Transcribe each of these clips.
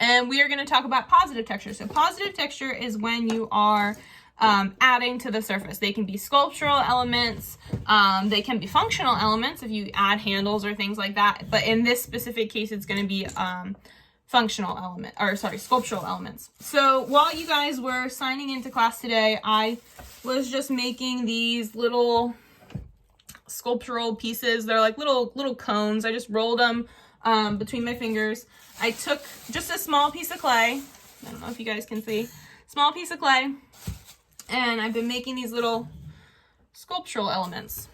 and we are going to talk about positive texture. So positive texture is when you are adding to the surface. They can be sculptural elements, they can be functional elements if you add handles or things like that, but in this specific case it's going to be sculptural elements. So while you guys were signing into class today, I was just making these little sculptural pieces. They're like little cones. I just rolled them between my fingers. I took just a small piece of clay. I don't know if you guys can see. Small piece of clay. And I've been making these little sculptural elements.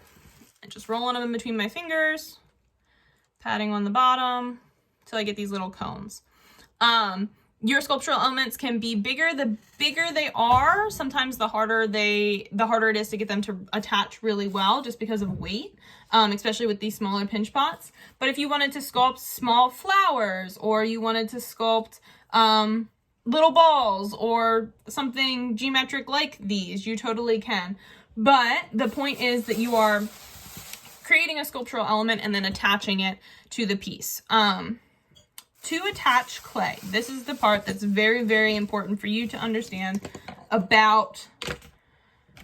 And just rolling them in between my fingers. Patting on the bottom till I get these little cones. Your sculptural elements can be bigger. The bigger they are, sometimes the harder it is to get them to attach really well just because of weight, especially with these smaller pinch pots. But if you wanted to sculpt small flowers, or you wanted to sculpt little balls or something geometric like these, you totally can. But the point is that you are creating a sculptural element and then attaching it to the piece. To attach clay, this is the part that's very, very important for you to understand about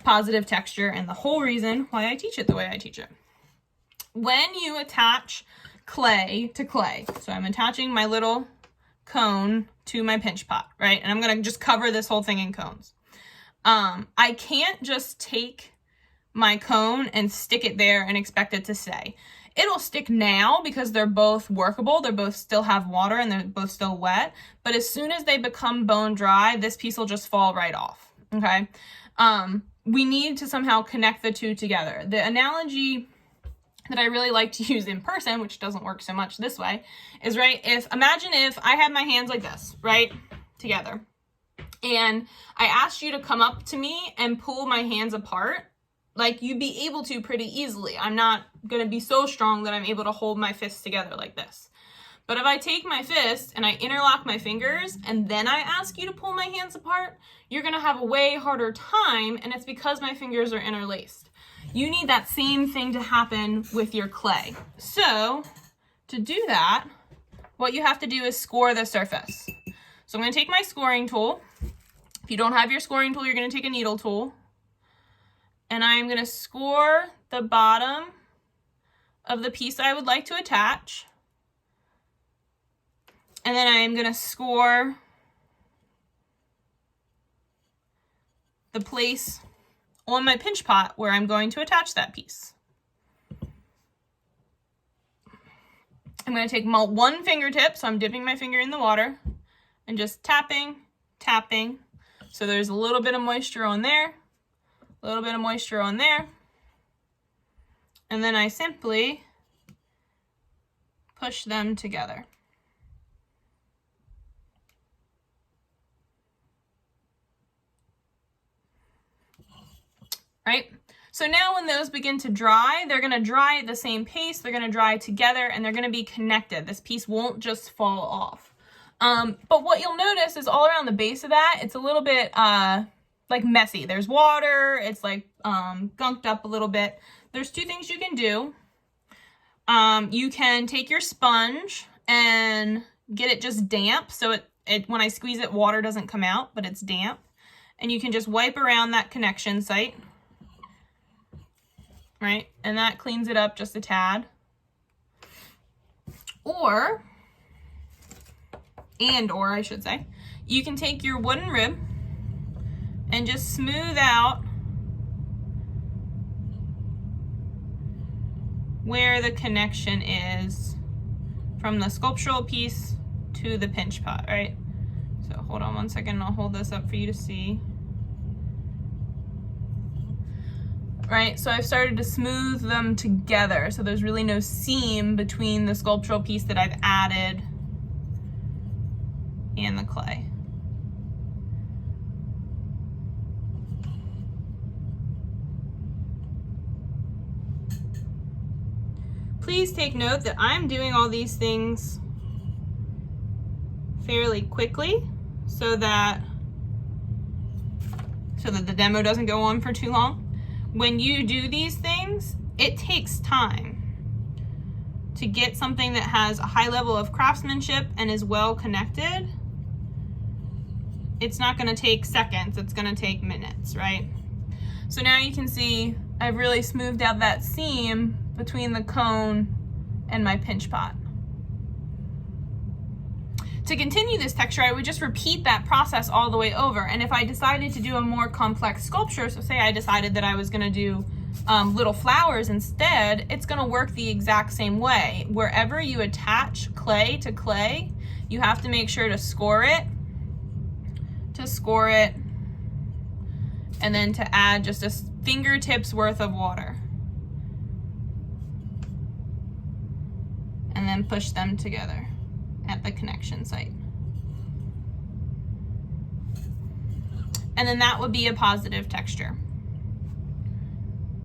positive texture and the whole reason why I teach it the way I teach it. When you attach clay to clay, so I'm attaching my little cone to my pinch pot, right? And I'm going to just cover this whole thing in cones. I can't just take my cone and stick it there and expect it to stay. It'll stick now because they're both workable. They both still have water and they're both still wet. But as soon as they become bone dry, this piece will just fall right off, okay? We need to somehow connect the two together. The analogy that I really like to use in person, which doesn't work so much this way, is, right, imagine if I had my hands like this, right, together, and I asked you to come up to me and pull my hands apart. Like, you'd be able to pretty easily. I'm not going to be so strong that I'm able to hold my fists together like this. But if I take my fist and I interlock my fingers and then I ask you to pull my hands apart, you're going to have a way harder time, and it's because my fingers are interlaced. You need that same thing to happen with your clay. So to do that, what you have to do is score the surface. So I'm going to take my scoring tool. If you don't have your scoring tool, you're going to take a needle tool. And I'm going to score the bottom of the piece I would like to attach. And then I'm going to score the place on my pinch pot where I'm going to attach that piece. I'm going to take my one fingertip, so I'm dipping my finger in the water and just tapping, tapping. So there's a little bit of moisture on there. A little bit of moisture on there, and then I simply push them together. Right? So now when those begin to dry, they're going to dry at the same pace, they're going to dry together, and they're going to be connected. This piece won't just fall off. But what you'll notice is all around the base of that, it's a little bit like messy. There's water, it's like gunked up a little bit. There's two things you can do. You can take your sponge and get it just damp, so it when I squeeze it, water doesn't come out, but it's damp. And you can just wipe around that connection site, right? And that cleans it up just a tad. Or I should say, you can take your wooden rib and just smooth out where the connection is from the sculptural piece to the pinch pot, right? So hold on one second, I'll hold this up for you to see. Right, so I've started to smooth them together, so there's really no seam between the sculptural piece that I've added and the clay. Please take note that I'm doing all these things fairly quickly so that the demo doesn't go on for too long. When you do these things, it takes time to get something that has a high level of craftsmanship and is well connected it's not gonna take seconds, it's gonna take minutes, right? So now you can see I've really smoothed out that seam between the cone and my pinch pot. To continue this texture, I would just repeat that process all the way over. And if I decided to do a more complex sculpture, so say I decided that I was gonna do little flowers instead, it's gonna work the exact same way. Wherever you attach clay to clay, you have to make sure to score it, and then to add just a fingertips worth of water. And then push them together at the connection site. And then that would be a positive texture.